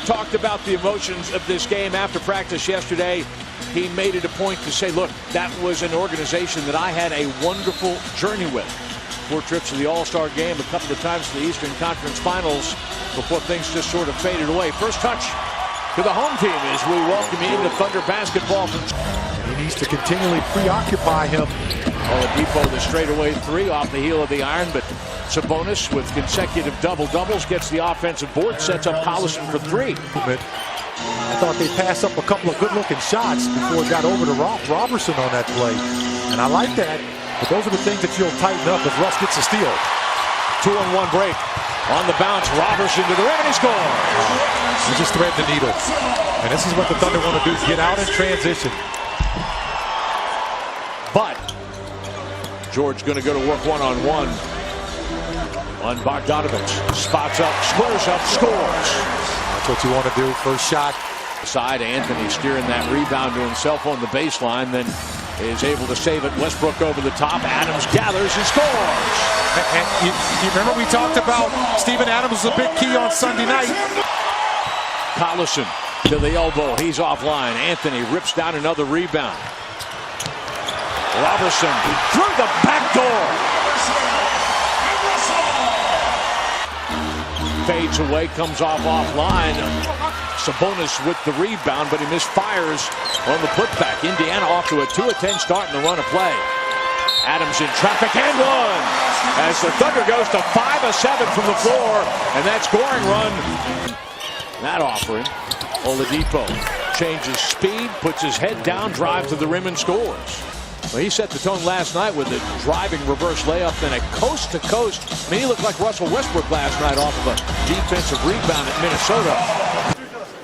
talked about the emotions of this game after practice yesterday. He made it a point to say, look, that was an organization that I had a wonderful journey with. 4 trips to the All-Star game, a couple of times to the Eastern Conference Finals before things just sort of faded away. First touch to the home team as we welcome you into Thunder basketball. He needs to continually preoccupy him. Oladipo, the straightaway 3 off the heel of the iron, but Sabonis with consecutive double-doubles gets the offensive board, sets up Collison for 3. I thought they passed up a couple of good-looking shots before it got over to Robertson on that play. And I like that. But those are the things that you'll tighten up if Russ gets a steal. 2-on-1 break. On the bounce, Robertson to the rim, and he scores. He just threaded the needle. And this is what the Thunder want to do, get out in transition. But George going to go to work one-on-one on Bogdanovich. Spots up, squares up, scores. That's what you want to do. First shot. Side, Anthony steering that rebound to himself on the baseline, then is able to save it. Westbrook over the top. Adams gathers and scores. And you remember we talked about Steven Adams was a big key on Sunday night. Collison to the elbow. He's offline. Anthony rips down another rebound. Robertson through the back door. Fades away, comes offline. Sabonis with the rebound, but he misfires on the putback. Indiana off to a 2-10 start in the run of play. Adams in traffic and one as the Thunder goes to 5 of 7 from the floor, and that scoring run. That offering. Oladipo changes speed, puts his head down, drives to the rim and scores. Well, he set the tone last night with a driving reverse layup, then a coast-to-coast. I mean, he looked like Russell Westbrook last night off of a defensive rebound at Minnesota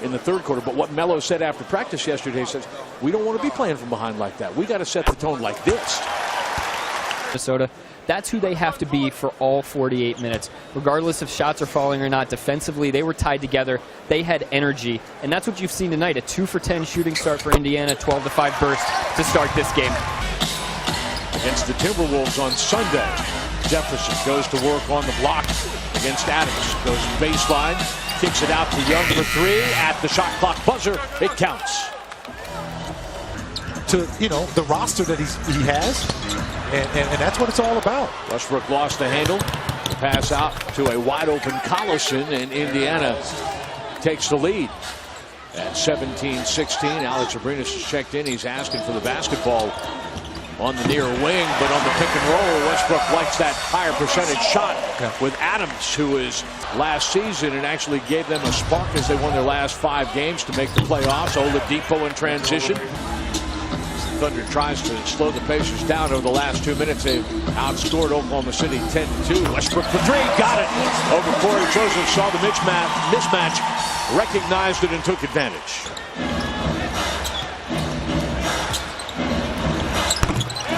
in the third quarter. But what Melo said after practice yesterday says, we don't want to be playing from behind like that. We got to set the tone like this. Minnesota, that's who they have to be for all 48 minutes. Regardless if shots are falling or not, defensively, they were tied together. They had energy, and that's what you've seen tonight. A 2-for-10 shooting start for Indiana, 12-5 burst to start this game. Against the Timberwolves on Sunday, Jefferson goes to work on the block against Adams. Goes baseline, kicks it out to Young for 3. At the shot clock buzzer, it counts. To, you know, the roster that he has, and that's what it's all about. Westbrook lost the handle. The pass out to a wide-open Collison, and Indiana takes the lead. At 17-16, Alex Abrinas has checked in. He's asking for the basketball on the near wing, but on the pick and roll, Westbrook likes that higher percentage shot with Adams, who is last season and actually gave them a spark as they won their last 5 games to make the playoffs. Oladipo in transition. Thunder tries to slow the Pacers down over the last 2 minutes. They've outscored Oklahoma City 10-2. Westbrook for 3, got it. Over Corey Joseph, saw the mismatch, recognized it and took advantage.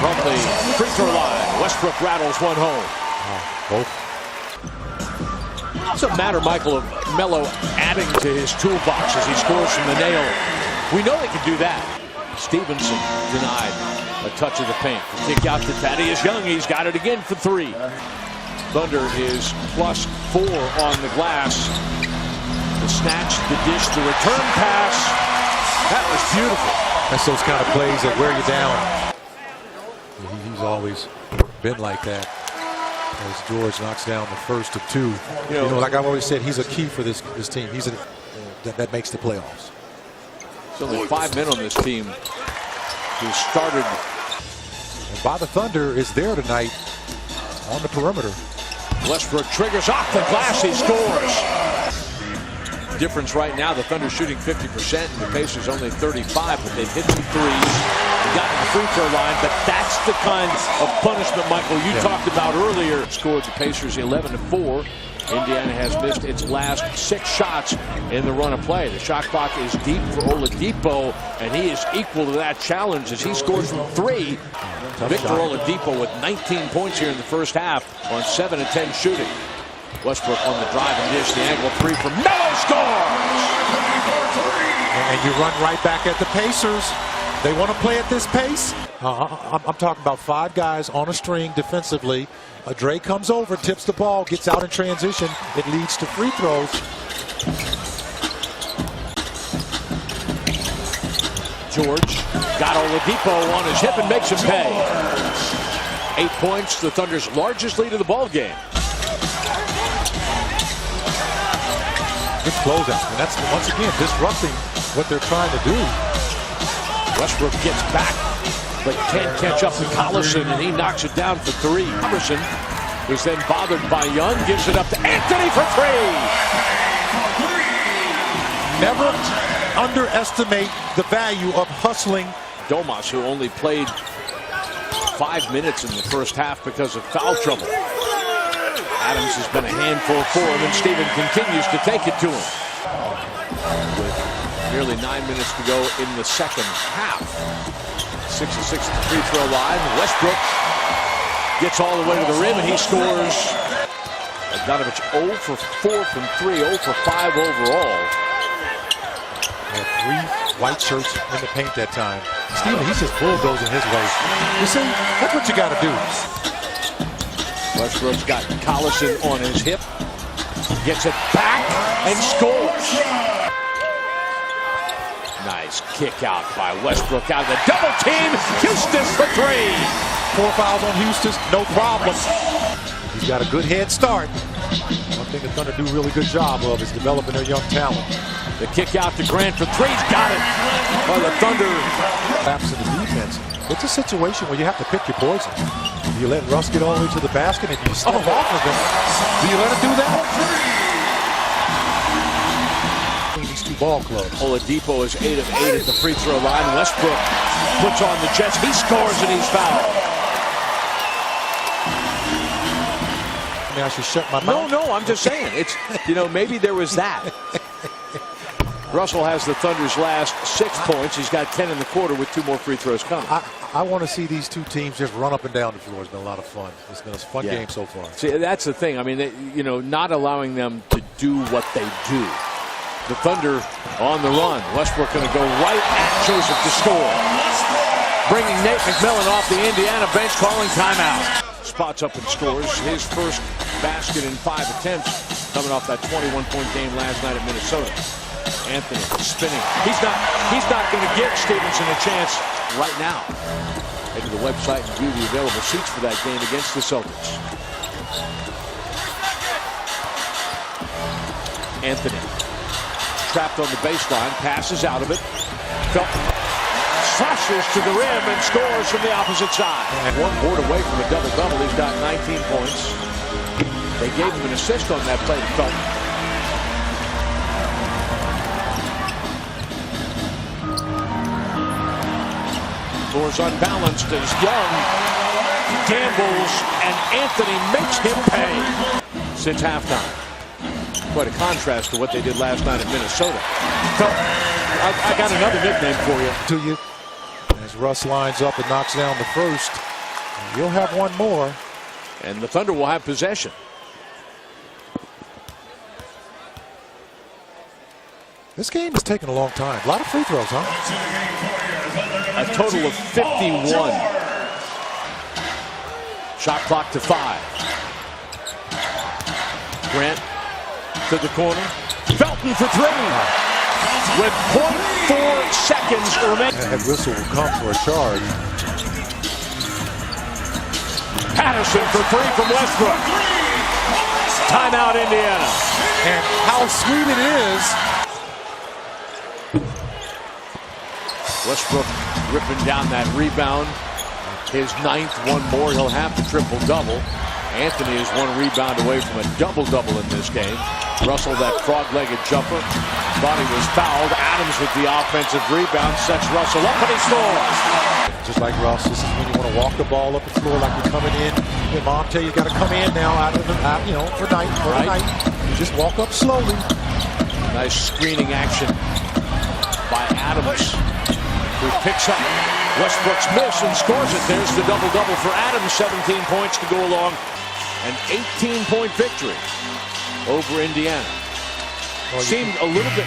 From the free throw line, Westbrook rattles one home. Doesn't matter, Michael, of Melo adding to his toolbox as he scores from the nail. We know they can do that. Stevenson denied a touch of the paint. Kick out to Thaddeus Young. He's got it again for 3. Thunder is +4 on the glass. The snatch, the dish, the return pass. That was beautiful. That's those kind of plays that wear you down. He's always been like that. As George knocks down the first of 2. You know, like I've always said, he's a key for this team. He's that makes the playoffs. There's only 5 men on this team who started. And by the Thunder is there tonight on the perimeter. Westbrook triggers off the glass. He scores. Difference right now, the Thunder shooting 50% and the Pacers only 35, but they've hit some threes. They got to the free throw line, but that's the kind of punishment, Michael, you talked about earlier. Scored the Pacers 11-4. Indiana has missed its last 6 shots in the run of play. The shot clock is deep for Oladipo, and he is equal to that challenge as he scores from 3. Victor Oladipo with 19 points here in the first half on 7 of 10 shooting. Westbrook on the drive and dish, the angle 3 from Melo scores! And you run right back at the Pacers. They want to play at this pace. I'm talking about 5 guys on a string defensively. Dre comes over, tips the ball, gets out in transition. It leads to free throws. George got Oladipo on his hip and makes him pay. 8 points, the Thunder's largest lead of the ball game. Good closeout, and that's once again disrupting what they're trying to do. Westbrook gets back, but can't catch up to Collison, and he knocks it down for three. Collison is then bothered by Young, gives it up to Anthony for three. Never underestimate the value of hustling. Domas, who only played 5 minutes in the first half because of foul trouble. Adams has been a handful for him, and Steven continues to take it to him. With nearly 9 minutes to go in the second half. 6 of 6 at the free throw line. Westbrook gets all the way to the rim, and he scores. Bogdanovich 0 for 4 from 3, 0 for 5 overall. Had 3 white shirts in the paint that time. Steven, he's just bulldozing his way. You see, that's what you got to do. Westbrook's got Collison on his hip. Gets it back and scores. Nice kick out by Westbrook out of the double team. Houston for three. 4 fouls on Houston, no problem. He's got a good head start. One thing the Thunder do a really good job of is developing their young talent. The kick out to Grant for three. He's got it. Well, the Thunder collapse in the defense. It's a situation where you have to pick your poison. Do you let Russ get all the way to the basket and you step off of him? Do you let him do that? These two ball clubs. Oladipo is 8 of 8 at the free throw line. Westbrook puts on the Jets. He scores and he's fouled. I mean, I should shut my mouth. No, I'm just saying. It's, maybe there was that. Russell has the Thunder's last 6 points. He's got 10 in the quarter with 2 more free throws coming. I want to see these two teams just run up and down the floor. It's been a lot of fun. It's been a fun game so far. See, that's the thing. I mean, not allowing them to do what they do. The Thunder on the run. Westbrook going to go right at Joseph to score. Bringing Nate McMillan off the Indiana bench, calling timeout. Spots up and scores his first basket in 5 attempts, coming off that 21-point game last night at Minnesota. Anthony spinning. He's not going to give Stevenson a chance right now. Head to the website and view the available seats for that game against the Celtics. Anthony trapped on the baseline, passes out of it. Slashes to the rim and scores from the opposite side. And 1 board away from a double-double. He's got 19 points. They gave him an assist on that play to Felton. Floor's unbalanced as Young gambles, and Anthony makes him pay since halftime. Quite a contrast to what they did last night at Minnesota. So, I got another nickname for you. To you. As Russ lines up and knocks down the first, you'll have one more. And the Thunder will have possession. This game is taking a long time. A lot of free throws, huh? A total of 51. Shot clock to 5. Grant to the corner. Felton for 3. With 0.4 seconds remaining. That whistle will come for a charge. Patterson for 3 from Westbrook. Timeout, Indiana. And how sweet it is. Westbrook ripping down that rebound. His 9th, 1 more. He'll have the triple-double. Anthony is 1 rebound away from a double-double in this game. Russell, that frog-legged jumper. Thought he was fouled. Adams with the offensive rebound sets Russell up, and he scores. Just like Russ, this is when you want to walk the ball up the floor like you're coming in. Your mom tell you got to come in now for night. You just walk up slowly. Nice screening action by Adams, who picks up Westbrook's miss and scores it. There's the double-double for Adams. 17 points to go along. An 18-point victory over Indiana. Seemed a little bit